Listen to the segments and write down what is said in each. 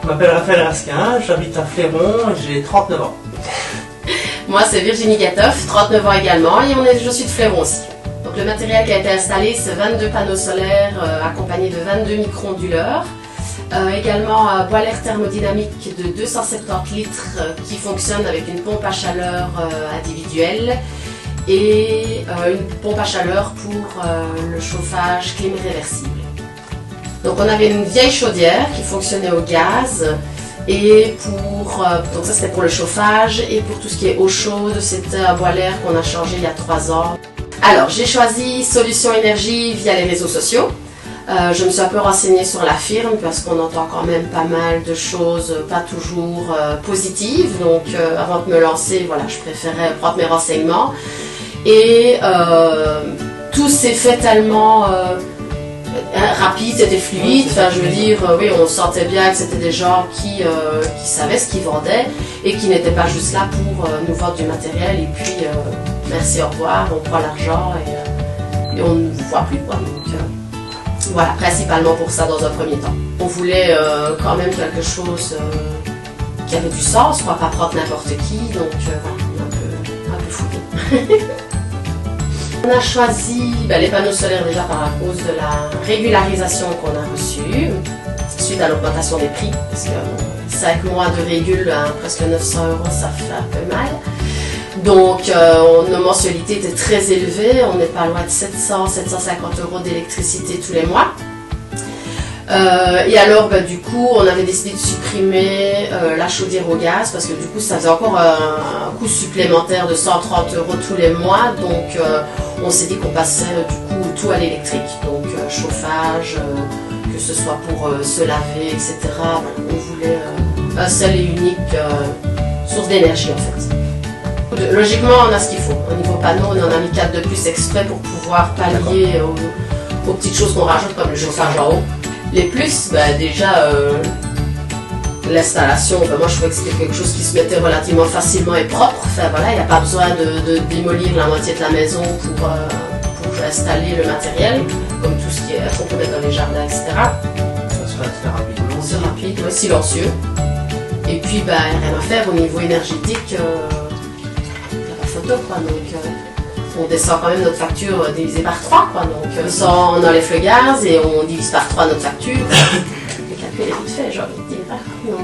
Je m'appelle Raphaël Raskin, j'habite à Fléron et j'ai 39 ans. Moi c'est Virginie Gatoff, 39 ans également et je suis de Fléron aussi. Donc le matériel qui a été installé c'est 22 panneaux solaires accompagnés de 22 micro-onduleurs. Également un boiler thermodynamique de 270 litres qui fonctionne avec une pompe à chaleur individuelle et une pompe à chaleur pour le chauffage clim réversible. Donc on avait une vieille chaudière qui fonctionnait au gaz et donc ça c'était pour le chauffage et pour tout ce qui est eau chaude, c'était un boiler qu'on a changé il y a 3 ans. Alors j'ai choisi Solutions Énergie via les réseaux sociaux. Je me suis un peu renseignée sur la firme parce qu'on entend quand même pas mal de choses pas toujours positives. Donc avant de me lancer, voilà, je préférais prendre mes renseignements. Et tout s'est fait tellement rapide, c'était fluide. Enfin, je veux dire, oui, on sentait bien que c'était des gens qui savaient ce qu'ils vendaient et qui n'étaient pas juste là pour nous vendre du matériel et puis merci, au revoir, on prend l'argent et on ne vous voit plus, quoi. Donc, voilà, principalement pour ça dans un premier temps. On voulait quand même quelque chose qui avait du sens, quoi, pas prendre n'importe qui, donc voilà, un peu fouillé. On a choisi les panneaux solaires déjà par cause de la régularisation qu'on a reçue, suite à l'augmentation des prix, parce que 5 mois de régule à presque 900 €, ça fait un peu mal. Donc nos mensualités étaient très élevées, on n'est pas loin de 700-750 € d'électricité tous les mois. Et alors du coup on avait décidé de supprimer la chaudière au gaz parce que du coup ça faisait encore un coût supplémentaire de 130 € tous les mois. Donc on s'est dit qu'on passait du coup tout à l'électrique, donc chauffage, que ce soit pour se laver, etc. On voulait un seul et unique source d'énergie en fait. Logiquement, on a ce qu'il faut. Au niveau panneau, on en a mis 4 de plus exprès pour pouvoir pallier aux petites choses qu'on rajoute comme le chauffage en haut. Les plus, déjà l'installation, moi je trouvais que c'était quelque chose qui se mettait relativement facilement et propre. Enfin voilà, il n'y a pas besoin de démolir la moitié de la maison pour installer le matériel, comme tout ce qu'on peut mettre dans les jardins, etc. Ça se fait assez rapidement. C'est rapide, ouais, silencieux. Et puis rien à faire au niveau énergétique. Quoi, donc on descend quand même notre facture divisée par 3 quoi, donc on enlève le gaz et on divise par 3 notre facture. Le calcul est vite fait, j'ai envie de dire. Donc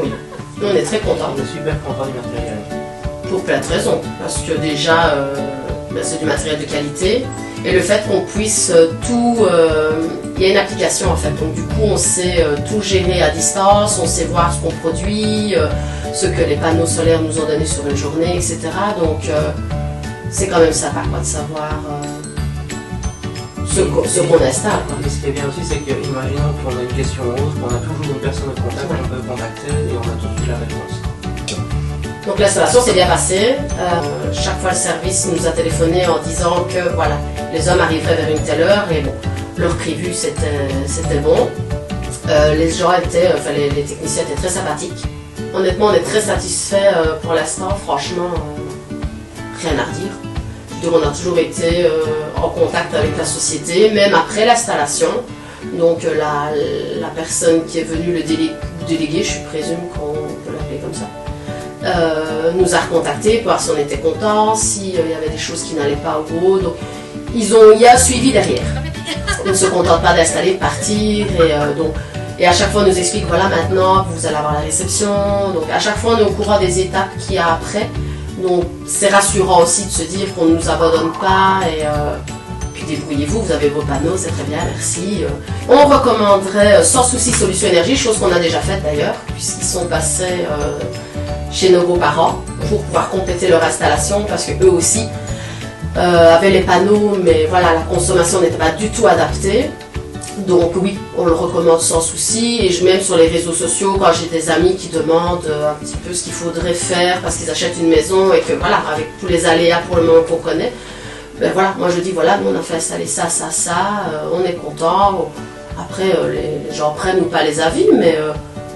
oui, nous on est très contents. On est super contents du matériel. Pour plein de raisons, parce que déjà c'est du matériel de qualité et le fait qu'on puisse tout, il y a une application en fait, donc du coup on sait tout gérer à distance, on sait voir ce qu'on produit, ce que les panneaux solaires nous ont donné sur une journée, etc. Donc c'est quand même sympa quoi, de savoir ce qu'on installe. Quoi. Et ce qui est bien aussi, c'est qu'imaginons qu'on a une question ou autre, on a toujours une personne de contact qu'on peut contacter et on a tout de suite la réponse. Donc l'installation s'est bien passée. Chaque fois le service nous a téléphoné en disant que voilà, les hommes arriveraient vers une telle heure et bon, l'heure prévue c'était bon. Les gens étaient, les techniciens étaient très sympathiques. Honnêtement, on est très satisfait pour l'instant, franchement, rien à redire. Donc, on a toujours été en contact avec la société, même après l'installation. Donc la personne qui est venue, le délégué, je présume qu'on peut l'appeler comme ça, nous a recontactés pour voir si on était content, s'il y avait des choses qui n'allaient pas au gros. Donc il y a un suivi derrière. On ne se contente pas d'installer, de partir et à chaque fois on nous explique voilà maintenant vous allez avoir la réception. Donc à chaque fois on est au courant des étapes qu'il y a après. Donc c'est rassurant aussi de se dire qu'on ne nous abandonne pas et puis débrouillez-vous, vous avez vos panneaux, c'est très bien, merci. On recommanderait sans souci Solutions Énergie, chose qu'on a déjà faite d'ailleurs, puisqu'ils sont passés chez nos beaux-parents pour pouvoir compléter leur installation parce que eux aussi avaient les panneaux, mais voilà, la consommation n'était pas du tout adaptée. Donc oui, on le recommande sans souci et même sur les réseaux sociaux, quand j'ai des amis qui demandent un petit peu ce qu'il faudrait faire parce qu'ils achètent une maison et que voilà, avec tous les aléas pour le moment qu'on connaît, ben voilà, moi je dis voilà, nous on a fait installer ça, on est content. Après les gens prennent ou pas les avis, mais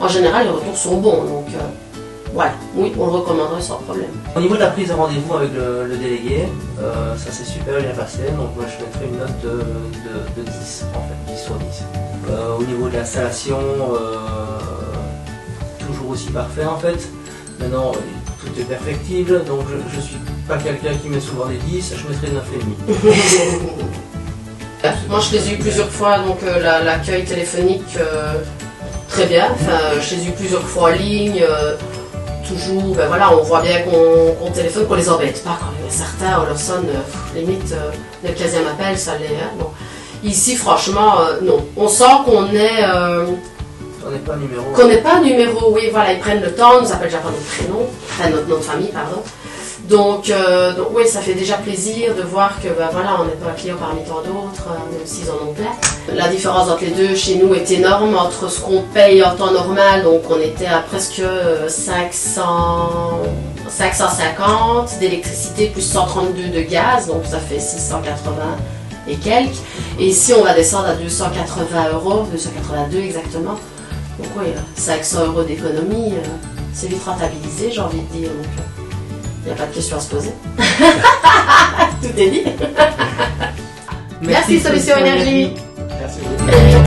en général les retours sont bons, donc voilà, oui, on le recommanderait sans problème. Au niveau de la prise de rendez-vous avec le délégué, ça s'est super bien passé, donc moi je mettrais une note de 10 en fait, 10 sur 10. Au niveau de l'installation, toujours aussi parfait en fait. Maintenant, tout est perfectible, donc je suis pas quelqu'un qui met souvent des 10, je mettrais 9,5. Moi je les ai eu plusieurs fois, donc l'accueil téléphonique très bien, enfin, je les ai eu plusieurs fois en ligne, toujours, ben voilà, on voit bien qu'on téléphone, qu'on les embête pas, quand il y a certains, on leur sonne, limite, le 15e appel, ça l'est, hein, bon. Ici franchement, non, on sent qu'on est... On n'est pas numéro. Qu'on n'est pas numéro, oui, voilà, ils prennent le temps, ils nous appellent déjà par notre prénom, enfin notre nom de famille, pardon. Donc oui, ça fait déjà plaisir de voir que ben, voilà, on n'est pas un client parmi tant d'autres, même s'ils en ont plein. La différence entre les deux chez nous est énorme, entre ce qu'on paye en temps normal, donc on était à presque 550 d'électricité plus 132 de gaz, donc ça fait 680 et quelques. Et ici on va descendre à 280 €, 282 exactement. Donc oui, 500 € d'économie, c'est vite rentabilisé, j'ai envie de dire. Donc, il n'y a pas de question à se poser. Tout est dit. Merci Solutions Énergie.